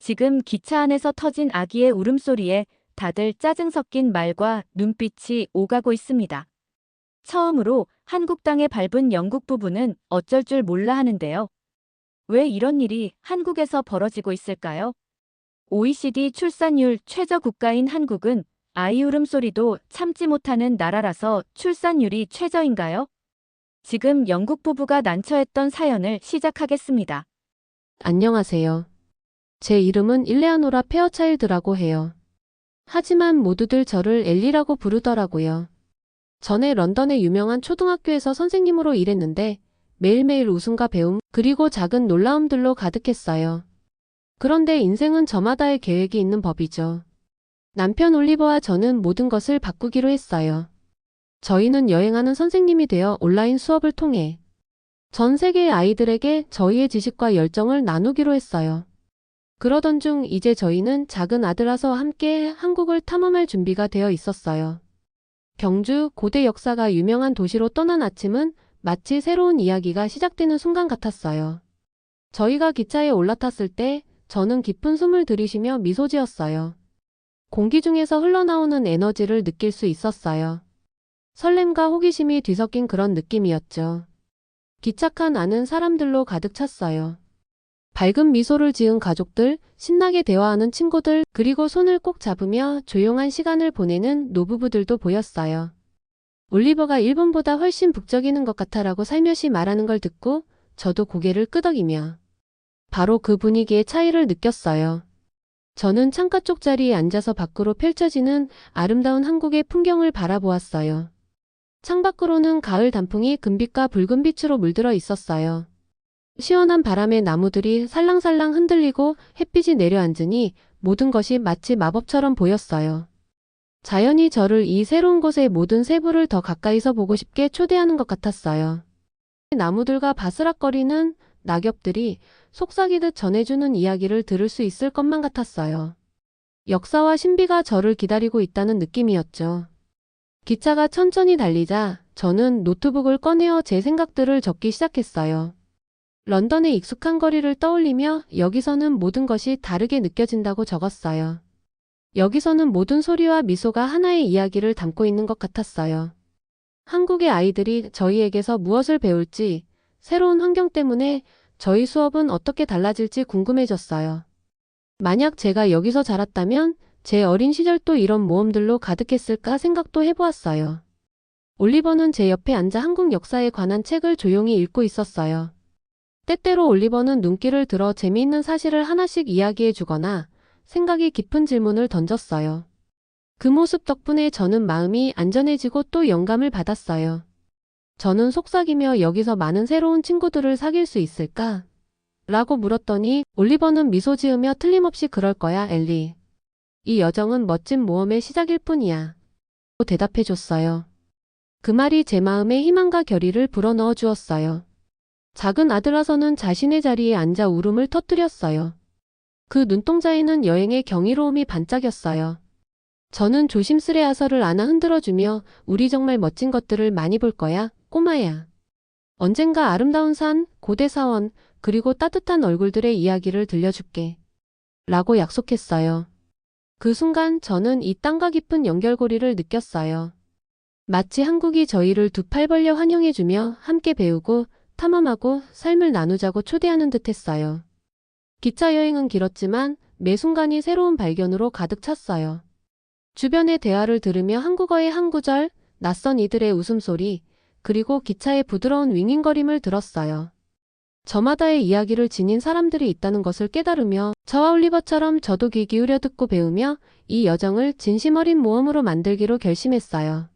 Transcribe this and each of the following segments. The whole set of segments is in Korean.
지금 기차 안에서 터진 아기의 울음소리에 다들 짜증 섞인 말과 눈빛이 오가고 있습니다. 처음으로 한국 땅에 밟은 영국 부부는 어쩔 줄 몰라 하는데요. 왜 이런 일이 한국에서 벌어지고 있을까요? OECD 출산율 최저 국가인 한국은 아이 울음소리도 참지 못하는 나라라서 출산율이 최저인가요? 지금 영국 부부가 난처했던 사연을 시작하겠습니다. 안녕하세요. 제 이름은 일레아노라 페어차일드라고 해요. 하지만 모두들 저를 엘리라고 부르더라고요. 전에 런던의 유명한 초등학교에서 선생님으로 일했는데 매일매일 웃음과 배움, 그리고 작은 놀라움들로 가득했어요. 그런데 인생은 저마다의 계획이 있는 법이죠. 남편 올리버와 저는 모든 것을 바꾸기로 했어요. 저희는 여행하는 선생님이 되어 온라인 수업을 통해 전 세계의 아이들에게 저희의 지식과 열정을 나누기로 했어요. 그러던 중 이제 저희는 작은 아들아서 함께 한국을 탐험할 준비가 되어 있었어요. 경주, 고대 역사가 유명한 도시로 떠난 아침은 마치 새로운 이야기가 시작되는 순간 같았어요. 저희가 기차에 올라탔을 때 저는 깊은 숨을 들이쉬며 미소 지었어요. 공기 중에서 흘러나오는 에너지를 느낄 수 있었어요. 설렘과 호기심이 뒤섞인 그런 느낌이었죠. 기차칸 안은 사람들로 가득 찼어요. 밝은 미소를 지은 가족들, 신나게 대화하는 친구들, 그리고 손을 꼭 잡으며 조용한 시간을 보내는 노부부들도 보였어요. 올리버가 일본보다 훨씬 북적이는 것 같아라고 살며시 말하는 걸 듣고 저도 고개를 끄덕이며 바로 그 분위기의 차이를 느꼈어요. 저는 창가 쪽 자리에 앉아서 밖으로 펼쳐지는 아름다운 한국의 풍경을 바라보았어요. 창밖으로는 가을 단풍이 금빛과 붉은빛으로 물들어 있었어요. 시원한 바람에 나무들이 살랑살랑 흔들리고 햇빛이 내려앉으니 모든 것이 마치 마법처럼 보였어요. 자연이 저를 이 새로운 곳의 모든 세부를 더 가까이서 보고 싶게 초대하는 것 같았어요. 나무들과 바스락거리는 낙엽들이 속삭이듯 전해주는 이야기를 들을 수 있을 것만 같았어요. 역사와 신비가 저를 기다리고 있다는 느낌이었죠. 기차가 천천히 달리자 저는 노트북을 꺼내어 제 생각들을 적기 시작했어요. 런던의 익숙한 거리를 떠올리며 여기서는 모든 것이 다르게 느껴진다고 적었어요. 여기서는 모든 소리와 미소가 하나의 이야기를 담고 있는 것 같았어요. 한국의 아이들이 저희에게서 무엇을 배울지, 새로운 환경 때문에 저희 수업은 어떻게 달라질지 궁금해졌어요. 만약 제가 여기서 자랐다면 제 어린 시절도 이런 모험들로 가득했을까 생각도 해보았어요. 올리버는 제 옆에 앉아 한국 역사에 관한 책을 조용히 읽고 있었어요. 때때로 올리버는 눈길을 들어 재미있는 사실을 하나씩 이야기해 주거나 생각이 깊은 질문을 던졌어요. 그 모습 덕분에 저는 마음이 안전해지고 또 영감을 받았어요. 저는 속삭이며 여기서 많은 새로운 친구들을 사귈 수 있을까? 라고 물었더니 올리버는 미소 지으며 틀림없이 그럴 거야, 엘리. 이 여정은 멋진 모험의 시작일 뿐이야. 고 대답해 줬어요. 그 말이 제 마음에 희망과 결의를 불어넣어 주었어요. 작은 아들아서는 자신의 자리에 앉아 울음을 터뜨렸어요. 그 눈동자에는 여행의 경이로움이 반짝였어요. 저는 조심스레 아서를 안아 흔들어주며 우리 정말 멋진 것들을 많이 볼 거야, 꼬마야. 언젠가 아름다운 산, 고대 사원, 그리고 따뜻한 얼굴들의 이야기를 들려줄게. 라고 약속했어요. 그 순간 저는 이 땅과 깊은 연결고리를 느꼈어요. 마치 한국이 저희를 두 팔 벌려 환영해주며 함께 배우고 탐험하고 삶을 나누자고 초대하는 듯 했어요. 기차 여행은 길었지만 매 순간이 새로운 발견으로 가득 찼어요. 주변의 대화를 들으며 한국어의 한 구절, 낯선 이들의 웃음소리, 그리고 기차의 부드러운 윙윙거림을 들었어요. 저마다의 이야기를 지닌 사람들이 있다는 것을 깨달으며 저와 올리버처럼 저도 귀 기울여 듣고 배우며 이 여정을 진심 어린 모험으로 만들기로 결심했어요.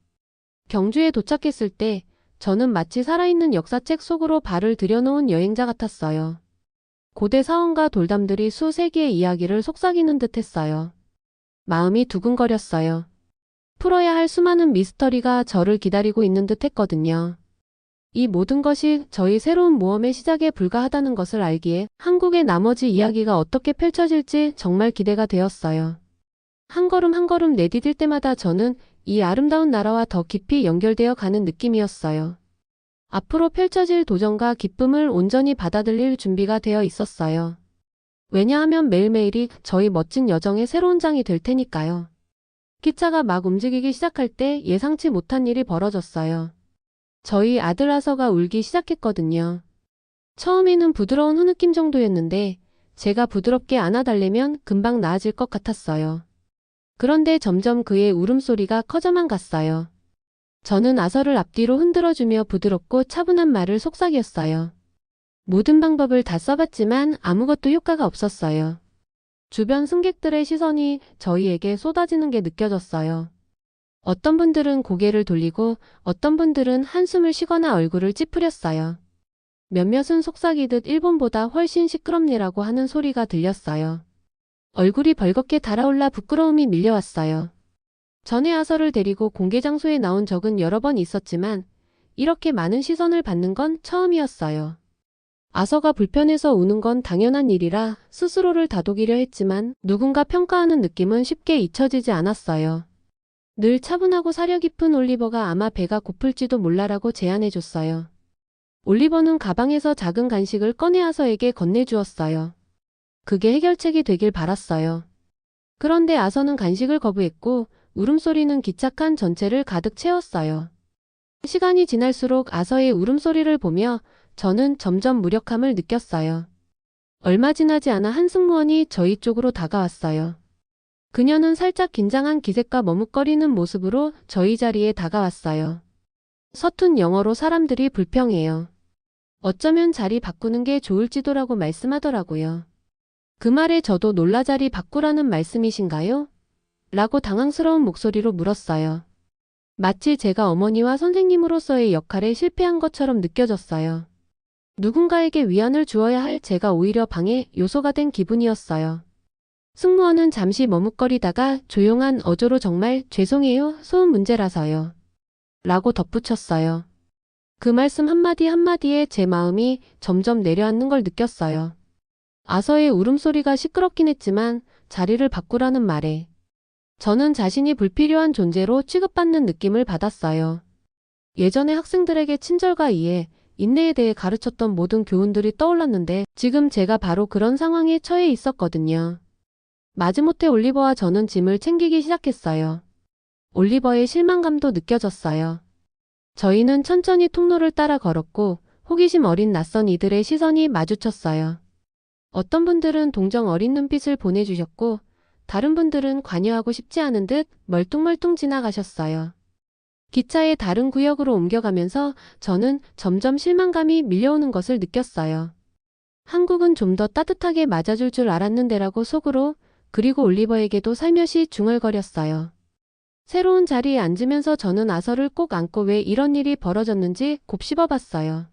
경주에 도착했을 때 저는 마치 살아있는 역사책 속으로 발을 들여놓은 여행자 같았어요. 고대 사원과 돌담들이 수세기의 이야기를 속삭이는 듯 했어요. 마음이 두근거렸어요. 풀어야 할 수많은 미스터리가 저를 기다리고 있는 듯 했거든요. 이 모든 것이 저희 새로운 모험의 시작에 불과하다는 것을 알기에 한국의 나머지 이야기가 어떻게 펼쳐질지 정말 기대가 되었어요. 한 걸음 한 걸음 내디딜 때마다 저는 이 아름다운 나라와 더 깊이 연결되어 가는 느낌이었어요. 앞으로 펼쳐질 도전과 기쁨을 온전히 받아들일 준비가 되어 있었어요. 왜냐하면 매일매일이 저희 멋진 여정의 새로운 장이 될 테니까요. 기차가 막 움직이기 시작할 때 예상치 못한 일이 벌어졌어요. 저희 아들 아서가 울기 시작했거든요. 처음에는 부드러운 흐느낌 정도였는데 제가 부드럽게 안아달래면 금방 나아질 것 같았어요. 그런데 점점 그의 울음소리가 커져만 갔어요. 저는 아서를 앞뒤로 흔들어주며 부드럽고 차분한 말을 속삭였어요. 모든 방법을 다 써봤지만 아무것도 효과가 없었어요. 주변 승객들의 시선이 저희에게 쏟아지는 게 느껴졌어요. 어떤 분들은 고개를 돌리고 어떤 분들은 한숨을 쉬거나 얼굴을 찌푸렸어요. 몇몇은 속삭이듯 일본보다 훨씬 시끄럽네라고 하는 소리가 들렸어요. 얼굴이 벌겋게 달아올라 부끄러움이 밀려왔어요. 전에 아서를 데리고 공개 장소에 나온 적은 여러 번 있었지만 이렇게 많은 시선을 받는 건 처음이었어요. 아서가 불편해서 우는 건 당연한 일이라 스스로를 다독이려 했지만 누군가 평가하는 느낌은 쉽게 잊혀지지 않았어요. 늘 차분하고 사려 깊은 올리버가 아마 배가 고플지도 몰라라고 제안해줬어요. 올리버는 가방에서 작은 간식을 꺼내 아서에게 건네주었어요. 그게 해결책이 되길 바랐어요. 그런데 아서는 간식을 거부했고 울음소리는 기차칸 전체를 가득 채웠어요. 시간이 지날수록 아서의 울음소리를 보며 저는 점점 무력함을 느꼈어요. 얼마 지나지 않아 한 승무원이 저희 쪽으로 다가왔어요. 그녀는 살짝 긴장한 기색과 머뭇거리는 모습으로 저희 자리에 다가왔어요. 서툰 영어로 사람들이 불평해요. 어쩌면 자리 바꾸는 게 좋을지도라고 말씀하더라고요. 그 말에 저도 놀라 자리 바꾸라는 말씀이신가요? 라고 당황스러운 목소리로 물었어요. 마치 제가 어머니와 선생님으로서의 역할에 실패한 것처럼 느껴졌어요. 누군가에게 위안을 주어야 할 제가 오히려 방해 요소가 된 기분이었어요. 승무원은 잠시 머뭇거리다가 조용한 어조로 정말 죄송해요. 소음 문제라서요. 라고 덧붙였어요. 그 말씀 한마디 한마디에 제 마음이 점점 내려앉는 걸 느꼈어요. 아서의 울음소리가 시끄럽긴 했지만 자리를 바꾸라는 말에 저는 자신이 불필요한 존재로 취급받는 느낌을 받았어요. 예전에 학생들에게 친절과 이해, 인내에 대해 가르쳤던 모든 교훈들이 떠올랐는데 지금 제가 바로 그런 상황에 처해 있었거든요. 마지못해 올리버와 저는 짐을 챙기기 시작했어요. 올리버의 실망감도 느껴졌어요. 저희는 천천히 통로를 따라 걸었고 호기심 어린 낯선 이들의 시선이 마주쳤어요. 어떤 분들은 동정 어린 눈빛을 보내주셨고 다른 분들은 관여하고 싶지 않은 듯 멀뚱멀뚱 지나가셨어요. 기차의 다른 구역으로 옮겨가면서 저는 점점 실망감이 밀려오는 것을 느꼈어요. 한국은 좀 더 따뜻하게 맞아줄 줄 알았는데라고 속으로, 그리고 올리버에게도 살며시 중얼거렸어요. 새로운 자리에 앉으면서 저는 아서를 꼭 안고 왜 이런 일이 벌어졌는지 곱씹어봤어요.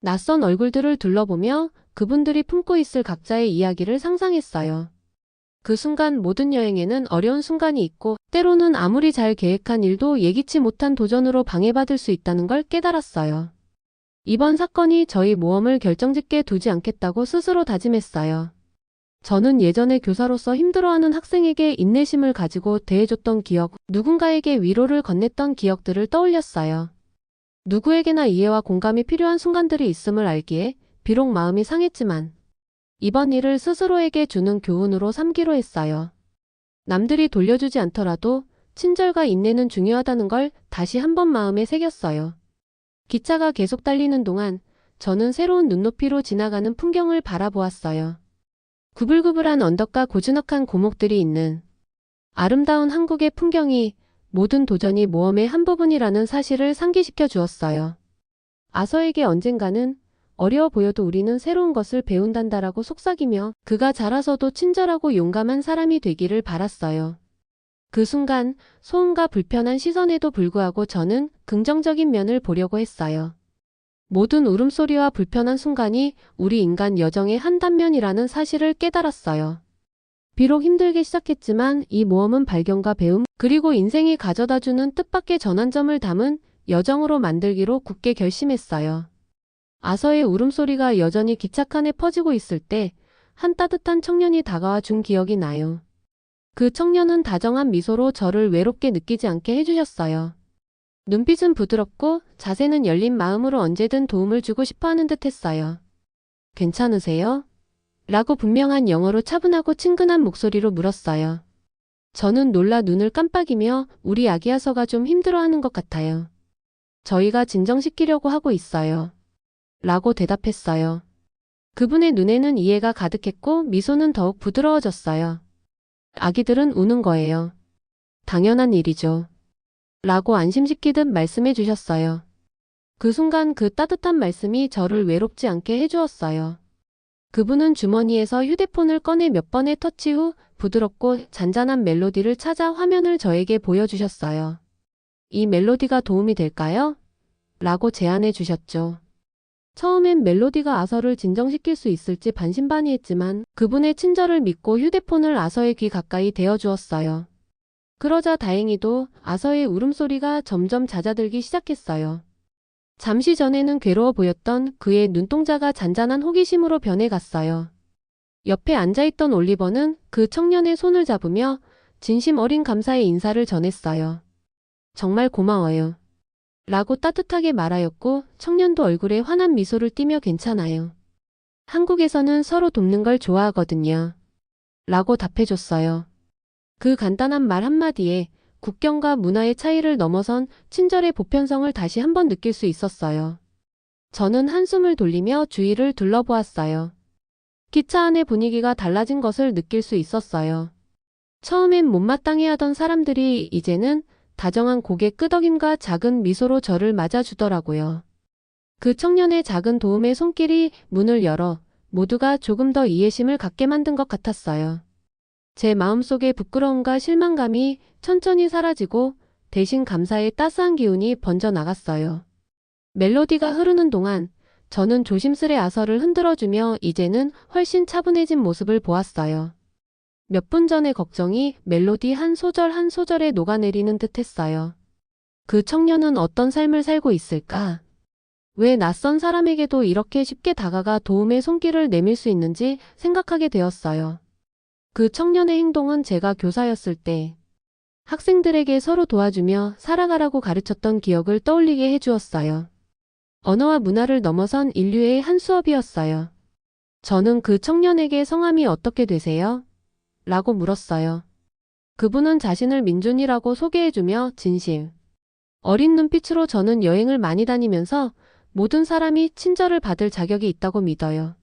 낯선 얼굴들을 둘러보며 그분들이 품고 있을 각자의 이야기를 상상했어요. 그 순간 모든 여행에는 어려운 순간이 있고 때로는 아무리 잘 계획한 일도 예기치 못한 도전으로 방해받을 수 있다는 걸 깨달았어요. 이번 사건이 저희 모험을 결정짓게 두지 않겠다고 스스로 다짐했어요. 저는 예전에 교사로서 힘들어하는 학생에게 인내심을 가지고 대해줬던 기억, 누군가에게 위로를 건넸던 기억들을 떠올렸어요. 누구에게나 이해와 공감이 필요한 순간들이 있음을 알기에 비록 마음이 상했지만 이번 일을 스스로에게 주는 교훈으로 삼기로 했어요. 남들이 돌려주지 않더라도 친절과 인내는 중요하다는 걸 다시 한번 마음에 새겼어요. 기차가 계속 달리는 동안 저는 새로운 눈높이로 지나가는 풍경을 바라보았어요. 구불구불한 언덕과 고즈넉한 고목들이 있는 아름다운 한국의 풍경이 모든 도전이 모험의 한 부분이라는 사실을 상기시켜 주었어요. 아서에게 언젠가는 어려워 보여도 우리는 새로운 것을 배운단다라고 속삭이며 그가 자라서도 친절하고 용감한 사람이 되기를 바랐어요. 그 순간 소음과 불편한 시선에도 불구하고 저는 긍정적인 면을 보려고 했어요. 모든 울음소리와 불편한 순간이 우리 인간 여정의 한 단면이라는 사실을 깨달았어요. 비록 힘들게 시작했지만 이 모험은 발견과 배움, 그리고 인생이 가져다주는 뜻밖의 전환점을 담은 여정으로 만들기로 굳게 결심했어요. 아서의 울음소리가 여전히 기차칸에 퍼지고 있을 때 한 따뜻한 청년이 다가와 준 기억이 나요. 그 청년은 다정한 미소로 저를 외롭게 느끼지 않게 해주셨어요. 눈빛은 부드럽고 자세는 열린 마음으로 언제든 도움을 주고 싶어 하는 듯 했어요. 괜찮으세요? 라고 분명한 영어로 차분하고 친근한 목소리로 물었어요. 저는 놀라 눈을 깜빡이며 우리 아기 아서가 좀 힘들어하는 것 같아요. 저희가 진정시키려고 하고 있어요. 라고 대답했어요. 그분의 눈에는 이해가 가득했고 미소는 더욱 부드러워졌어요. 아기들은 우는 거예요. 당연한 일이죠. 라고 안심시키듯 말씀해 주셨어요. 그 순간 그 따뜻한 말씀이 저를 외롭지 않게 해주었어요. 그분은 주머니에서 휴대폰을 꺼내 몇 번의 터치 후 부드럽고 잔잔한 멜로디를 찾아 화면을 저에게 보여주셨어요. 이 멜로디가 도움이 될까요? 라고 제안해 주셨죠. 처음엔 멜로디가 아서를 진정시킬 수 있을지 반신반의했지만 그분의 친절을 믿고 휴대폰을 아서의 귀 가까이 대어주었어요. 그러자 다행히도 아서의 울음소리가 점점 잦아들기 시작했어요. 잠시 전에는 괴로워 보였던 그의 눈동자가 잔잔한 호기심으로 변해갔어요. 옆에 앉아있던 올리버는 그 청년의 손을 잡으며 진심 어린 감사의 인사를 전했어요. 정말 고마워요. 라고 따뜻하게 말하였고 청년도 얼굴에 환한 미소를 띠며 괜찮아요. 한국에서는 서로 돕는 걸 좋아하거든요. 라고 답해줬어요. 그 간단한 말 한마디에 국경과 문화의 차이를 넘어선 친절의 보편성을 다시 한번 느낄 수 있었어요. 저는 한숨을 돌리며 주위를 둘러보았어요. 기차 안의 분위기가 달라진 것을 느낄 수 있었어요. 처음엔 못마땅해하던 사람들이 이제는 다정한 고개 끄덕임과 작은 미소로 저를 맞아주더라고요. 그 청년의 작은 도움의 손길이 문을 열어 모두가 조금 더 이해심을 갖게 만든 것 같았어요. 제 마음속의 부끄러움과 실망감이 천천히 사라지고 대신 감사의 따스한 기운이 번져 나갔어요. 멜로디가 흐르는 동안 저는 조심스레 아서를 흔들어주며 이제는 훨씬 차분해진 모습을 보았어요. 몇 분 전의 걱정이 멜로디 한 소절 한 소절에 녹아내리는 듯 했어요. 그 청년은 어떤 삶을 살고 있을까? 왜 낯선 사람에게도 이렇게 쉽게 다가가 도움의 손길을 내밀 수 있는지 생각하게 되었어요. 그 청년의 행동은 제가 교사였을 때 학생들에게 서로 도와주며 살아가라고 가르쳤던 기억을 떠올리게 해주었어요. 언어와 문화를 넘어선 인류의 한 수업이었어요. 저는 그 청년에게 성함이 어떻게 되세요? 라고 물었어요. 그분은 자신을 민준이라고 소개해주며 진심 어린 눈빛으로 저는 여행을 많이 다니면서 모든 사람이 친절을 받을 자격이 있다고 믿어요.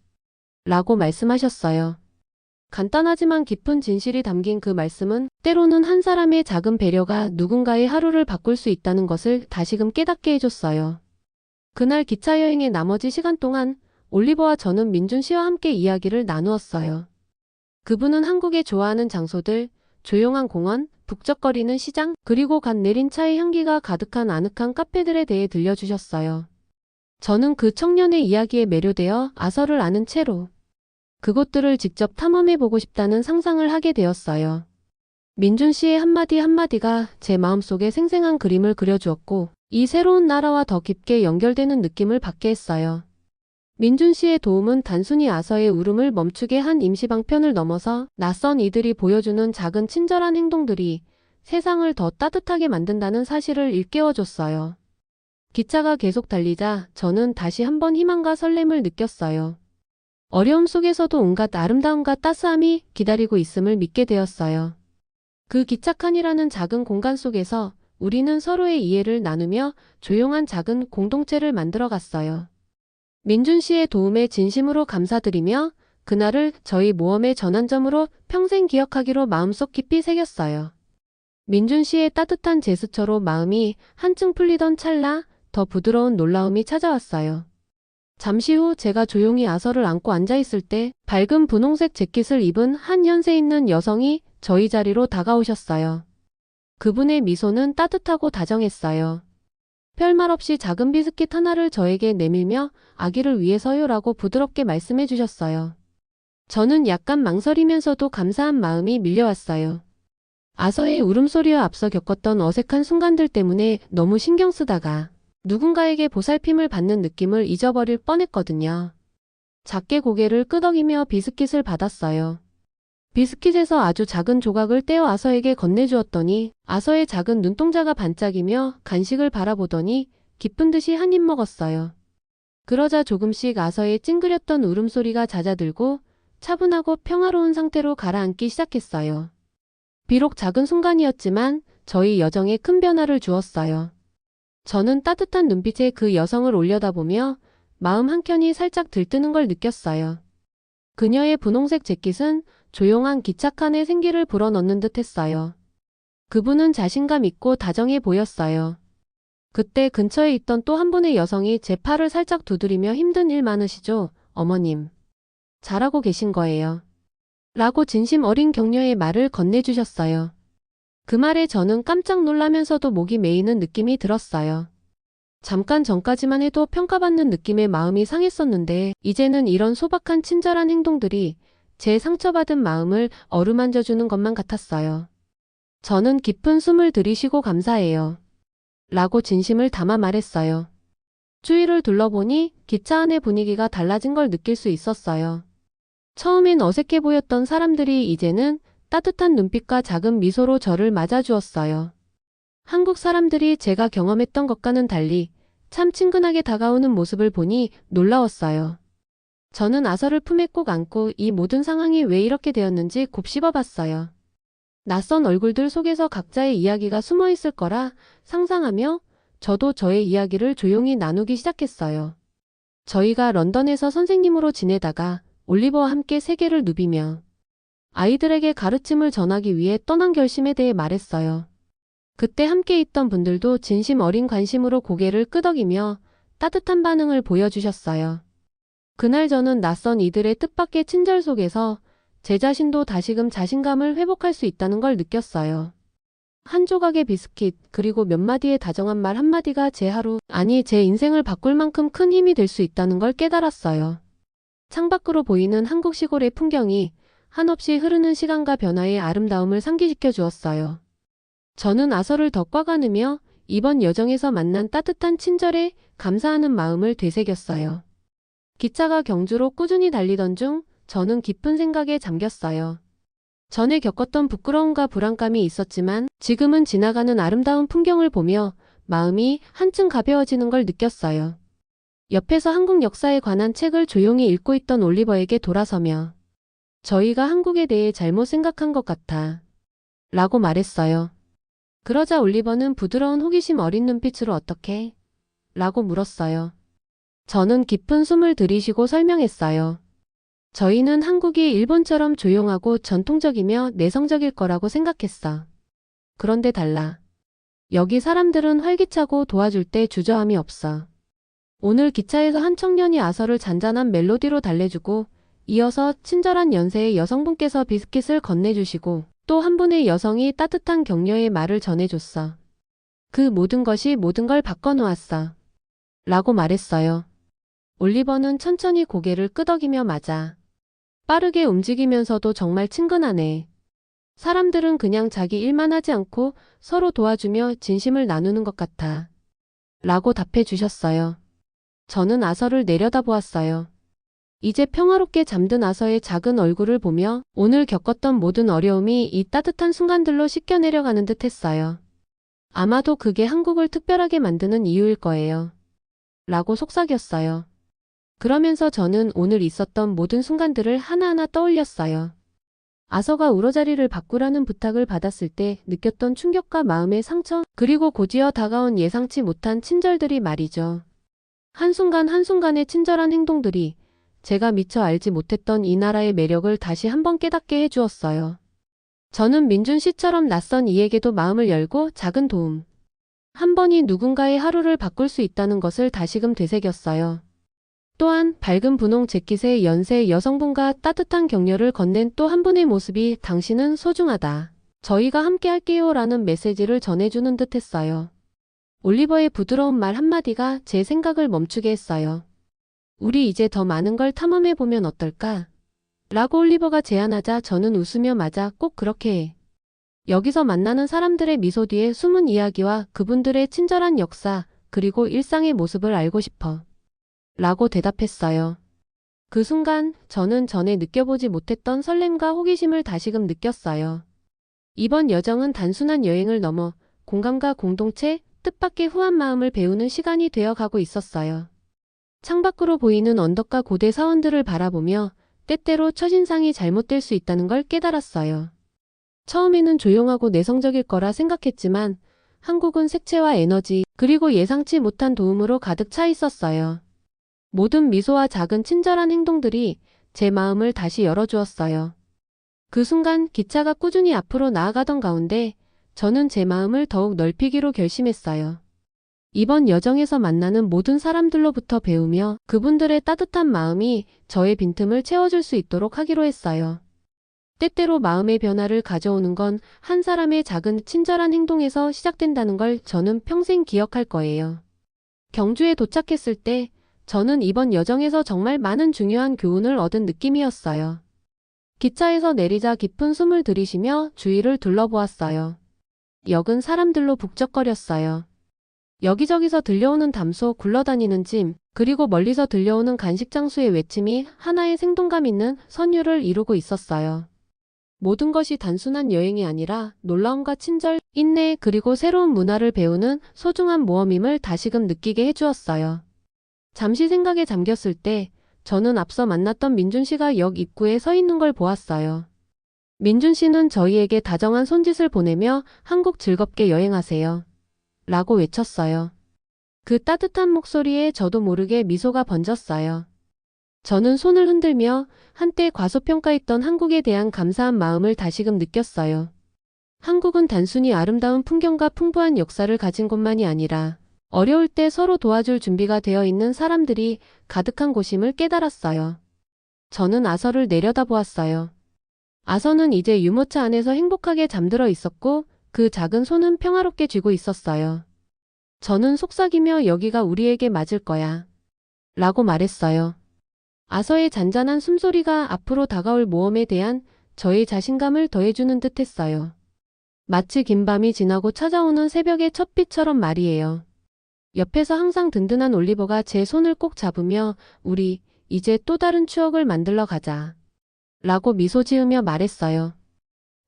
라고 말씀하셨어요. 간단하지만 깊은 진실이 담긴 그 말씀은 때로는 한 사람의 작은 배려가 누군가의 하루를 바꿀 수 있다는 것을 다시금 깨닫게 해줬어요. 그날 기차 여행의 나머지 시간 동안 올리버와 저는 민준 씨와 함께 이야기를 나누었어요. 그분은 한국의 좋아하는 장소들, 조용한 공원, 북적거리는 시장, 그리고 갓 내린 차의 향기가 가득한 아늑한 카페들에 대해 들려주셨어요. 저는 그 청년의 이야기에 매료되어 아서를 아는 채로 그곳들을 직접 탐험해보고 싶다는 상상을 하게 되었어요. 민준 씨의 한마디 한마디가 제 마음속에 생생한 그림을 그려주었고 이 새로운 나라와 더 깊게 연결되는 느낌을 받게 했어요. 민준 씨의 도움은 단순히 아서의 울음을 멈추게 한 임시방편을 넘어서 낯선 이들이 보여주는 작은 친절한 행동들이 세상을 더 따뜻하게 만든다는 사실을 일깨워줬어요. 기차가 계속 달리자 저는 다시 한번 희망과 설렘을 느꼈어요. 어려움 속에서도 온갖 아름다움과 따스함이 기다리고 있음을 믿게 되었어요. 그 기차칸이라는 작은 공간 속에서 우리는 서로의 이해를 나누며 조용한 작은 공동체를 만들어갔어요. 민준 씨의 도움에 진심으로 감사드리며 그날을 저희 모험의 전환점으로 평생 기억하기로 마음속 깊이 새겼어요. 민준 씨의 따뜻한 제스처로 마음이 한층 풀리던 찰나 더 부드러운 놀라움이 찾아왔어요. 잠시 후 제가 조용히 아서를 안고 앉아있을 때 밝은 분홍색 재킷을 입은 한 연세 있는 여성이 저희 자리로 다가오셨어요. 그분의 미소는 따뜻하고 다정했어요. 별말 없이 작은 비스킷 하나를 저에게 내밀며 아기를 위해서요라고 부드럽게 말씀해 주셨어요. 저는 약간 망설이면서도 감사한 마음이 밀려왔어요. 아서의 울음소리와 앞서 겪었던 어색한 순간들 때문에 너무 신경 쓰다가 누군가에게 보살핌을 받는 느낌을 잊어버릴 뻔했거든요. 작게 고개를 끄덕이며 비스킷을 받았어요. 비스킷에서 아주 작은 조각을 떼어 아서에게 건네주었더니 아서의 작은 눈동자가 반짝이며 간식을 바라보더니 기쁜 듯이 한 입 먹었어요. 그러자 조금씩 아서의 찡그렸던 울음소리가 잦아들고 차분하고 평화로운 상태로 가라앉기 시작했어요. 비록 작은 순간이었지만 저희 여정에 큰 변화를 주었어요. 저는 따뜻한 눈빛에 그 여성을 올려다보며 마음 한켠이 살짝 들뜨는 걸 느꼈어요. 그녀의 분홍색 재킷은 조용한 기착한의 생기를 불어넣는 듯 했어요. 그분은 자신감 있고 다정해 보였어요. 그때 근처에 있던 또 한 분의 여성이 제 팔을 살짝 두드리며 힘든 일 많으시죠, 어머님. 잘하고 계신 거예요. 라고 진심 어린 격려의 말을 건네주셨어요. 그 말에 저는 깜짝 놀라면서도 목이 메이는 느낌이 들었어요. 잠깐 전까지만 해도 평가받는 느낌에 마음이 상했었는데 이제는 이런 소박한 친절한 행동들이 제 상처받은 마음을 어루만져주는 것만 같았어요. 저는 깊은 숨을 들이쉬고 감사해요. 라고 진심을 담아 말했어요. 주위를 둘러보니 기차 안의 분위기가 달라진 걸 느낄 수 있었어요. 처음엔 어색해 보였던 사람들이 이제는 따뜻한 눈빛과 작은 미소로 저를 맞아주었어요. 한국 사람들이 제가 경험했던 것과는 달리 참 친근하게 다가오는 모습을 보니 놀라웠어요. 저는 아서를 품에 꼭 안고 이 모든 상황이 왜 이렇게 되었는지 곱씹어봤어요. 낯선 얼굴들 속에서 각자의 이야기가 숨어 있을 거라 상상하며 저도 저의 이야기를 조용히 나누기 시작했어요. 저희가 런던에서 선생님으로 지내다가 올리버와 함께 세계를 누비며 아이들에게 가르침을 전하기 위해 떠난 결심에 대해 말했어요. 그때 함께 있던 분들도 진심 어린 관심으로 고개를 끄덕이며 따뜻한 반응을 보여주셨어요. 그날 저는 낯선 이들의 뜻밖의 친절 속에서 제 자신도 다시금 자신감을 회복할 수 있다는 걸 느꼈어요. 한 조각의 비스킷, 그리고 몇 마디의 다정한 말 한마디가 제 하루, 아니 제 인생을 바꿀 만큼 큰 힘이 될 수 있다는 걸 깨달았어요. 창밖으로 보이는 한국 시골의 풍경이 한없이 흐르는 시간과 변화의 아름다움을 상기시켜 주었어요. 저는 아서를 더 꽉 안으며 이번 여정에서 만난 따뜻한 친절에 감사하는 마음을 되새겼어요. 기차가 경주로 꾸준히 달리던 중 저는 깊은 생각에 잠겼어요. 전에 겪었던 부끄러움과 불안감이 있었지만 지금은 지나가는 아름다운 풍경을 보며 마음이 한층 가벼워지는 걸 느꼈어요. 옆에서 한국 역사에 관한 책을 조용히 읽고 있던 올리버에게 돌아서며 저희가 한국에 대해 잘못 생각한 것 같아 라고 말했어요. 그러자 올리버는 부드러운 호기심 어린 눈빛으로 어떻게? 라고 물었어요. 저는 깊은 숨을 들이쉬고 설명했어요. 저희는 한국이 일본처럼 조용하고 전통적이며 내성적일 거라고 생각했어. 그런데 달라. 여기 사람들은 활기차고 도와줄 때 주저함이 없어. 오늘 기차에서 한 청년이 아서를 잔잔한 멜로디로 달래주고 이어서 친절한 연세의 여성분께서 비스킷을 건네주시고 또 한 분의 여성이 따뜻한 격려의 말을 전해줬어. 그 모든 것이 모든 걸 바꿔놓았어. 라고 말했어요. 올리버는 천천히 고개를 끄덕이며 맞아. 빠르게 움직이면서도 정말 친근하네. 사람들은 그냥 자기 일만 하지 않고 서로 도와주며 진심을 나누는 것 같아. 라고 답해 주셨어요. 저는 아서를 내려다보았어요. 이제 평화롭게 잠든 아서의 작은 얼굴을 보며 오늘 겪었던 모든 어려움이 이 따뜻한 순간들로 씻겨 내려가는 듯 했어요. 아마도 그게 한국을 특별하게 만드는 이유일 거예요. 라고 속삭였어요. 그러면서 저는 오늘 있었던 모든 순간들을 하나하나 떠올렸어요. 아서가 우러자리를 바꾸라는 부탁을 받았을 때 느꼈던 충격과 마음의 상처, 그리고 곧이어 다가온 예상치 못한 친절들이 말이죠. 한순간 한순간의 친절한 행동들이 제가 미처 알지 못했던 이 나라의 매력을 다시 한번 깨닫게 해주었어요. 저는 민준 씨처럼 낯선 이에게도 마음을 열고 작은 도움. 한 번이 누군가의 하루를 바꿀 수 있다는 것을 다시금 되새겼어요. 또한 밝은 분홍 재킷의 연세 여성분과 따뜻한 격려를 건넨 또 한 분의 모습이 당신은 소중하다. 저희가 함께 할게요 라는 메시지를 전해주는 듯 했어요. 올리버의 부드러운 말 한마디가 제 생각을 멈추게 했어요. 우리 이제 더 많은 걸 탐험해보면 어떨까? 라고 올리버가 제안하자 저는 웃으며 맞아 꼭 그렇게 해. 여기서 만나는 사람들의 미소 뒤에 숨은 이야기와 그분들의 친절한 역사 그리고 일상의 모습을 알고 싶어. 라고 대답했어요. 그 순간 저는 전에 느껴보지 못했던 설렘과 호기심을 다시금 느꼈어요. 이번 여정은 단순한 여행을 넘어 공감과 공동체, 뜻밖의 후한 마음을 배우는 시간이 되어 가고 있었어요. 창밖으로 보이는 언덕과 고대 사원들을 바라보며 때때로 첫인상이 잘못될 수 있다는 걸 깨달았어요. 처음에는 조용하고 내성적일 거라 생각했지만 한국은 색채와 에너지, 그리고 예상치 못한 도움으로 가득 차 있었어요. 모든 미소와 작은 친절한 행동들이 제 마음을 다시 열어주었어요. 그 순간 기차가 꾸준히 앞으로 나아가던 가운데 저는 제 마음을 더욱 넓히기로 결심했어요. 이번 여정에서 만나는 모든 사람들로부터 배우며 그분들의 따뜻한 마음이 저의 빈틈을 채워줄 수 있도록 하기로 했어요. 때때로 마음의 변화를 가져오는 건 한 사람의 작은 친절한 행동에서 시작된다는 걸 저는 평생 기억할 거예요. 경주에 도착했을 때 저는 이번 여정에서 정말 많은 중요한 교훈을 얻은 느낌이었어요. 기차에서 내리자 깊은 숨을 들이쉬며 주위를 둘러보았어요. 역은 사람들로 북적거렸어요. 여기저기서 들려오는 담소, 굴러다니는 짐, 그리고 멀리서 들려오는 간식 장수의 외침이 하나의 생동감 있는 선율을 이루고 있었어요. 모든 것이 단순한 여행이 아니라 놀라움과 친절, 인내, 그리고 새로운 문화를 배우는 소중한 모험임을 다시금 느끼게 해주었어요. 잠시 생각에 잠겼을 때 저는 앞서 만났던 민준 씨가 역 입구에 서 있는 걸 보았어요. 민준 씨는 저희에게 다정한 손짓을 보내며 한국 즐겁게 여행하세요. 라고 외쳤어요. 그 따뜻한 목소리에 저도 모르게 미소가 번졌어요. 저는 손을 흔들며 한때 과소평가했던 한국에 대한 감사한 마음을 다시금 느꼈어요. 한국은 단순히 아름다운 풍경과 풍부한 역사를 가진 곳만이 아니라 어려울 때 서로 도와줄 준비가 되어 있는 사람들이 가득한 곳임을 깨달았어요. 저는 아서를 내려다보았어요. 아서는 이제 유모차 안에서 행복하게 잠들어 있었고 그 작은 손은 평화롭게 쥐고 있었어요. 저는 속삭이며 여기가 우리에게 맞을 거야. 라고 말했어요. 아서의 잔잔한 숨소리가 앞으로 다가올 모험에 대한 저의 자신감을 더해주는 듯 했어요. 마치 긴 밤이 지나고 찾아오는 새벽의 첫빛처럼 말이에요. 옆에서 항상 든든한 올리버가 제 손을 꼭 잡으며 우리 이제 또 다른 추억을 만들러 가자. 라고 미소 지으며 말했어요.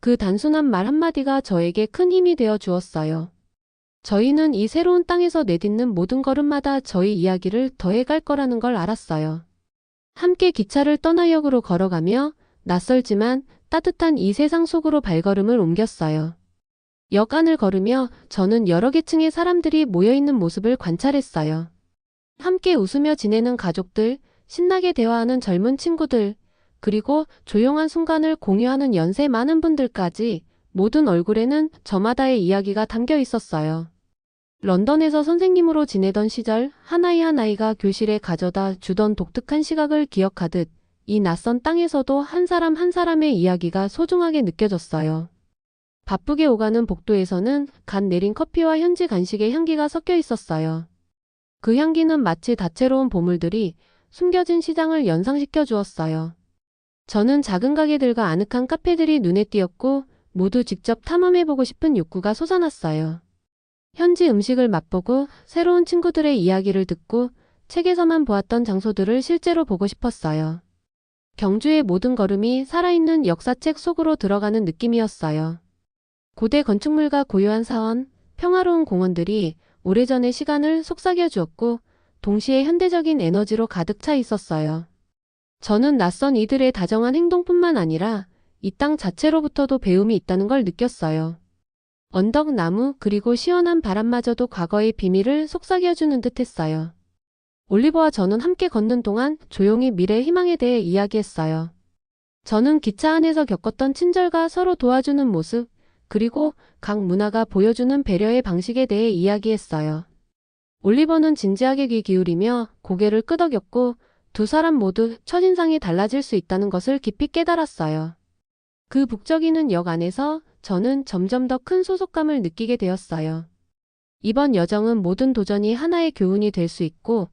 그 단순한 말 한마디가 저에게 큰 힘이 되어 주었어요. 저희는 이 새로운 땅에서 내딛는 모든 걸음마다 저희 이야기를 더해갈 거라는 걸 알았어요. 함께 기차를 떠나 역으로 걸어가며 낯설지만 따뜻한 이 세상 속으로 발걸음을 옮겼어요. 역 안을 걸으며 저는 여러 계층의 사람들이 모여있는 모습을 관찰했어요. 함께 웃으며 지내는 가족들, 신나게 대화하는 젊은 친구들, 그리고 조용한 순간을 공유하는 연세 많은 분들까지 모든 얼굴에는 저마다의 이야기가 담겨 있었어요. 런던에서 선생님으로 지내던 시절 하나이 하나이가 교실에 가져다 주던 독특한 시각을 기억하듯 이 낯선 땅에서도 한 사람 한 사람의 이야기가 소중하게 느껴졌어요. 바쁘게 오가는 복도에서는 갓 내린 커피와 현지 간식의 향기가 섞여 있었어요. 그 향기는 마치 다채로운 보물들이 숨겨진 시장을 연상시켜 주었어요. 저는 작은 가게들과 아늑한 카페들이 눈에 띄었고 모두 직접 탐험해보고 싶은 욕구가 솟아났어요. 현지 음식을 맛보고 새로운 친구들의 이야기를 듣고 책에서만 보았던 장소들을 실제로 보고 싶었어요. 경주의 모든 걸음이 살아있는 역사책 속으로 들어가는 느낌이었어요. 고대 건축물과 고요한 사원, 평화로운 공원들이 오래전의 시간을 속삭여 주었고 동시에 현대적인 에너지로 가득 차 있었어요. 저는 낯선 이들의 다정한 행동뿐만 아니라 이 땅 자체로부터도 배움이 있다는 걸 느꼈어요. 언덕, 나무, 그리고 시원한 바람마저도 과거의 비밀을 속삭여주는 듯 했어요. 올리버와 저는 함께 걷는 동안 조용히 미래 희망에 대해 이야기했어요. 저는 기차 안에서 겪었던 친절과 서로 도와주는 모습, 그리고 각 문화가 보여주는 배려의 방식에 대해 이야기했어요. 올리버는 진지하게 귀 기울이며 고개를 끄덕였고 두 사람 모두 첫인상이 달라질 수 있다는 것을 깊이 깨달았어요. 그 북적이는 역 안에서 저는 점점 더 큰 소속감을 느끼게 되었어요. 이번 여정은 모든 도전이 하나의 교훈이 될 수 있고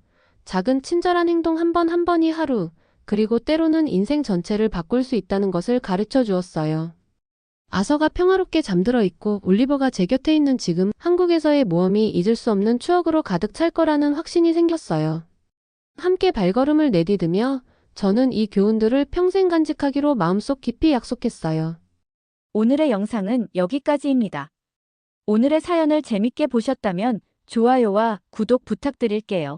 작은 친절한 행동 한 번 한 번이 하루, 그리고 때로는 인생 전체를 바꿀 수 있다는 것을 가르쳐 주었어요. 아서가 평화롭게 잠들어 있고 올리버가 제 곁에 있는 지금 한국에서의 모험이 잊을 수 없는 추억으로 가득 찰 거라는 확신이 생겼어요. 함께 발걸음을 내디디며 저는 이 교훈들을 평생 간직하기로 마음속 깊이 약속했어요. 오늘의 영상은 여기까지입니다. 오늘의 사연을 재밌게 보셨다면 좋아요와 구독 부탁드릴게요.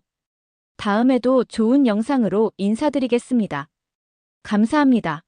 다음에도 좋은 영상으로 인사드리겠습니다. 감사합니다.